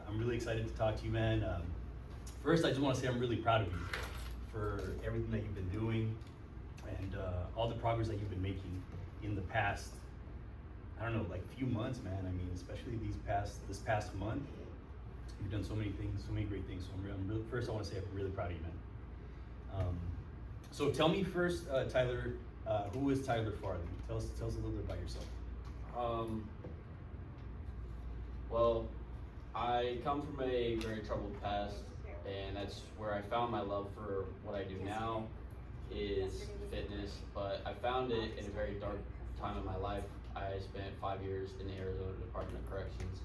I'm really excited to talk to you, man. First, I just want to say I'm really proud of you for everything that you've been doing and all the progress that you've been making in the past, I don't know, like few months, man. I mean, especially this past month, you've done so many things, so many great things. So first, I want to say I'm really proud of you, man. So tell me first, Tyler, who is Tyler Farley? Tell us a little bit about yourself. Well, I come from a very troubled past, and that's where I found my love for what I do now is fitness, but I found it in a very dark time in my life. I spent 5 years in the Arizona Department of Corrections,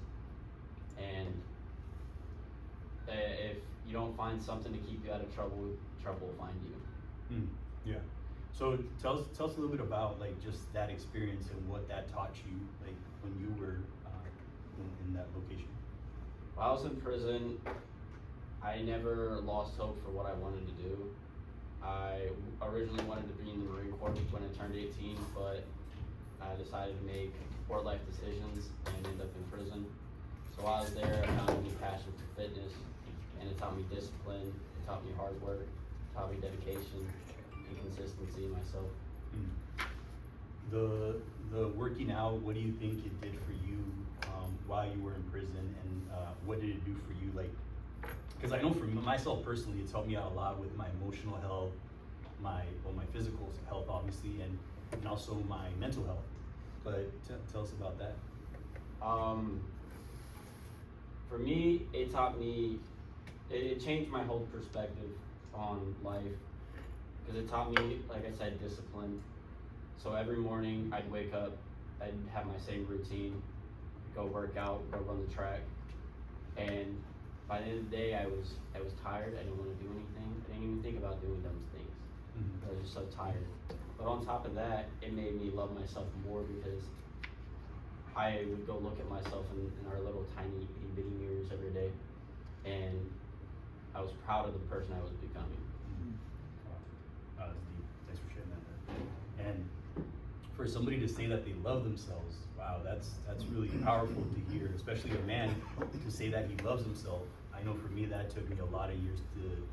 and if you don't find something to keep you out of trouble, trouble will find you. Yeah. So tell us a little bit about like just that experience and what that taught you, like when you were in that location. While I was in prison, I never lost hope for what I wanted to do. I originally wanted to be in the Marine Corps when I turned 18, but I decided to make poor life decisions and end up in prison. So while I was there, I found a new passion for fitness, and it taught me discipline, it taught me hard work, it taught me dedication and consistency in myself. The working out, what do you think it did for you while you were in prison, and what did it do for you? Like, because I know for myself personally, it's helped me out a lot with my emotional health, my physical health, obviously, and also my mental health. But tell us about that. For me, it taught me, it changed my whole perspective on life, because it taught me, like I said, discipline. So every morning I'd wake up, I'd have my same routine, go work out, go run the track, and by the end of the day, I was tired. I didn't want to do anything. I didn't even think about doing those things. I was just so tired. But on top of that, it made me love myself more, because I would go look at myself in our little tiny itty bitty mirrors every day, and I was proud of the person I was becoming. Wow, that's deep. Thanks for sharing that, man. And for somebody to say that they love themselves, wow, that's really powerful to hear, especially a man to say that he loves himself. I know for me that took me a lot of years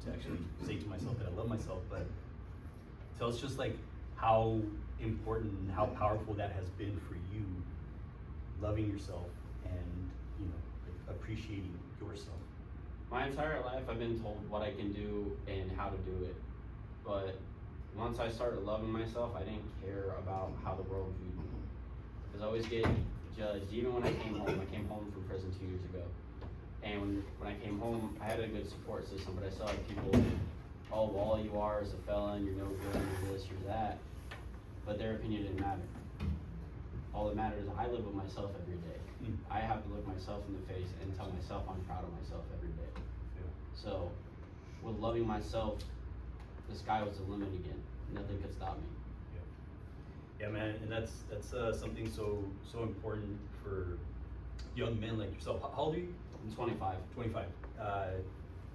to actually say to myself that I love myself, but tell us just like how important and how powerful that has been for you, loving yourself and, you know, like appreciating yourself. My entire life I've been told what I can do and how to do it, but once I started loving myself, I didn't care about how the world viewed me. Because I always get judged. Even when I came home from prison 2 years ago. And when I came home, I had a good support system, but I still had people, oh, well, all you are is a felon, you're no good, you're this, you're that. But their opinion didn't matter. All that mattered is I live with myself every day. I have to look myself in the face and tell myself I'm proud of myself every day. Yeah. So with loving myself, the sky was the limit again. Nothing could stop me. Yeah, man, and that's something so important for young men like yourself. How old are you? I'm 25. 25.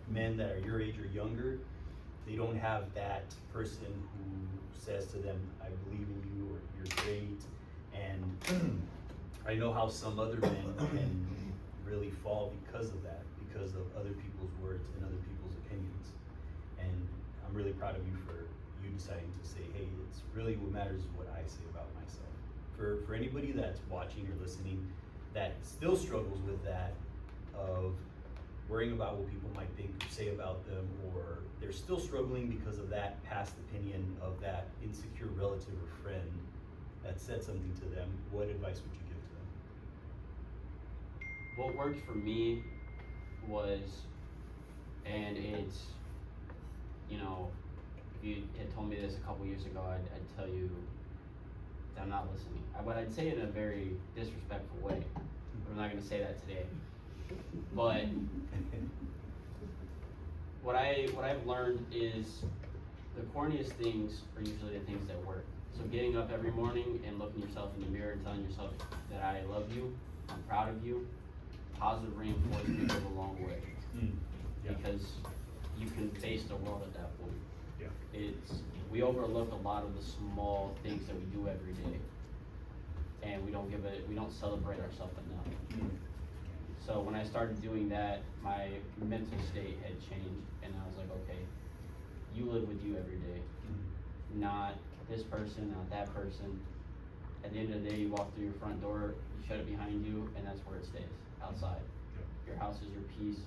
Men that are your age or younger, they don't have that person who says to them, "I believe in you," or "You're great." And I know how some other men can really fall because of that, because of other people's words and other people's opinions. And I'm really proud of you for you deciding to say, hey, it's really what matters is what I say about myself. For anybody that's watching or listening that still struggles with that, of worrying about what people might think or say about them, or they're still struggling because of that past opinion of that insecure relative or friend that said something to them, what advice would you give to them? What worked for me was, and it's, you know, if you had told me this a couple years ago, I'd tell you that I'm not listening. But I'd say it in a very disrespectful way. But I'm not going to say that today. But what I've learned is the corniest things are usually the things that work. So getting up every morning and looking yourself in the mirror and telling yourself that I love you, I'm proud of you, positive reinforcement goes a long way. Yeah. Because you can face the world at that point. Yeah. We overlook a lot of the small things that we do every day, and we don't celebrate ourselves enough. So when I started doing that, my mental state had changed, and I was like, okay, you live with you every day, not this person, not that person. At the end of the day, you walk through your front door, you shut it behind you, and that's where it stays, outside. Your house is your peace,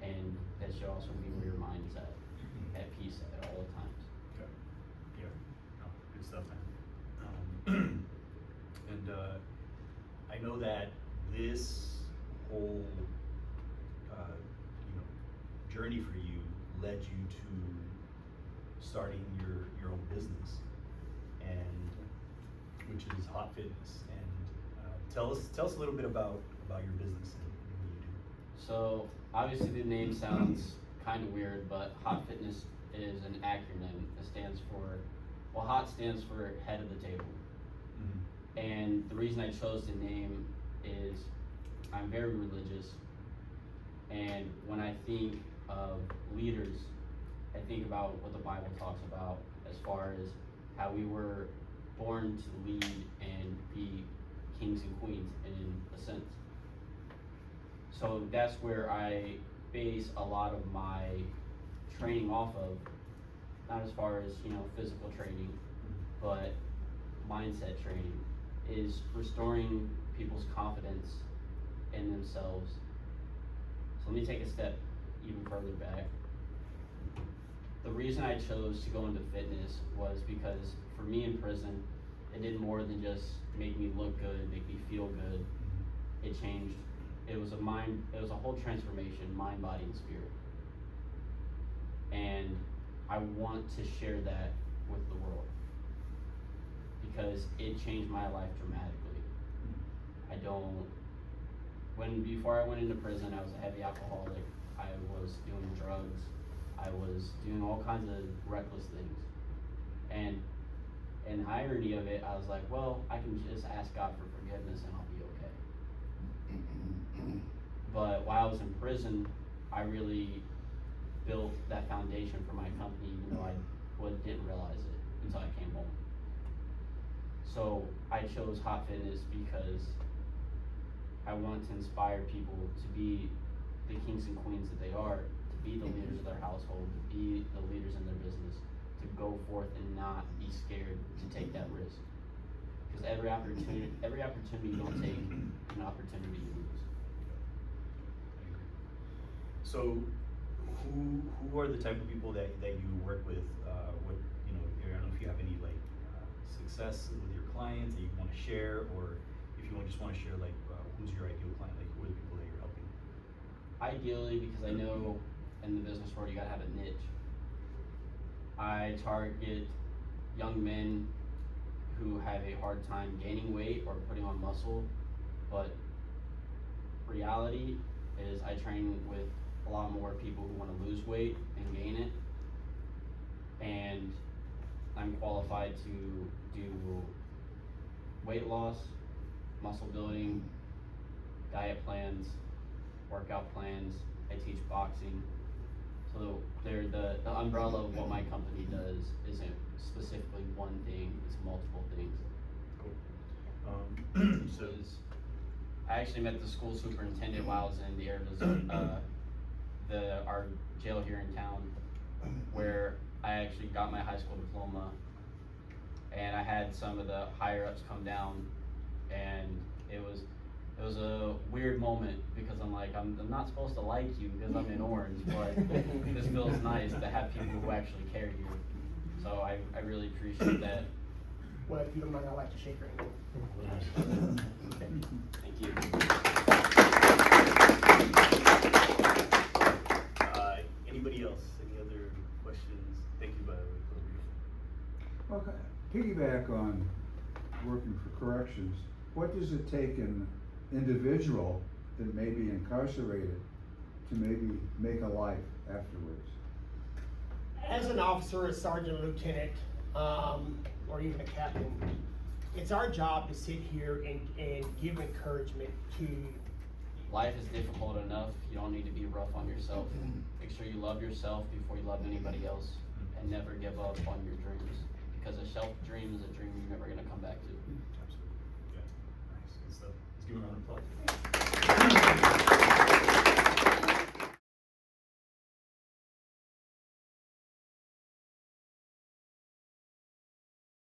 and that should also be where your mind is at peace at all times. Okay. Yeah. No, good stuff, man. And I know that this whole journey for you led you to starting your own business, and which is Hot Fitness. And tell us a little bit about your business and what you do. So obviously the name sounds kind of weird, but Hot Fitness is an acronym. It stands for, well, Hot stands for head of the table. And the reason I chose the name is I'm very religious, and when I think of leaders, I think about what the Bible talks about as far as how we were born to lead and be kings and queens in a sense. So that's where I base a lot of my training off of, not as far as, physical training, but mindset training, is restoring people's confidence in themselves. So let me take a step even further back. The reason I chose to go into fitness was because for me in prison, it did more than just make me look good, make me feel good. It changed. It was a whole transformation, mind, body, and spirit. And I want to share that with the world because it changed my life dramatically. Before I went into prison, I was a heavy alcoholic. I was doing drugs. I was doing all kinds of reckless things. And in the irony of it, I was like, well, I can just ask God for forgiveness and I'll be okay. But while I was in prison, I really built that foundation for my company, even though I didn't realize it until I came home. So I chose Hot Fitness because I want to inspire people to be the kings and queens that they are, to be the leaders of their household, to be the leaders in their business, to go forth and not be scared to take that risk. Because every opportunity you don't take, an opportunity you lose. I agree. So, who are the type of people that you work with? I don't know if you have any success with your clients that you want to share, or if you just want to share who's your ideal client, who are the people that you're helping? Ideally, because I know in the business world you gotta have a niche. I target young men who have a hard time gaining weight or putting on muscle, but reality is I train with a lot more people who want to lose weight and gain it, and I'm qualified to do weight loss, muscle building, diet plans, workout plans. I teach boxing. So the umbrella of what my company does isn't specifically one thing, it's multiple things. Cool. I actually met the school superintendent while I was in the Arizona, our jail here in town, where I actually got my high school diploma, and I had some of the higher ups come down, and it was a weird moment because I'm like, I'm not supposed to like you because I'm in orange, but this feels nice to have people who actually care here. So I really appreciate that. Well, if you don't mind, I'd like to shake your hand. Thank you. Anybody else? Any other questions? Thank you, by the way, for the brief. Okay, piggyback on working for corrections, what does it take an individual that may be incarcerated to maybe make a life afterwards? As an officer, a sergeant, lieutenant, or even a captain, it's our job to sit here and give encouragement to. Life is difficult enough. You don't need to be rough on yourself. Make sure you love yourself before you love anybody else, and never give up on your dreams. Because a shelf dream is a dream you're never gonna come back to. Absolutely. Yeah. Nice. Good stuff. Let's give a round of applause.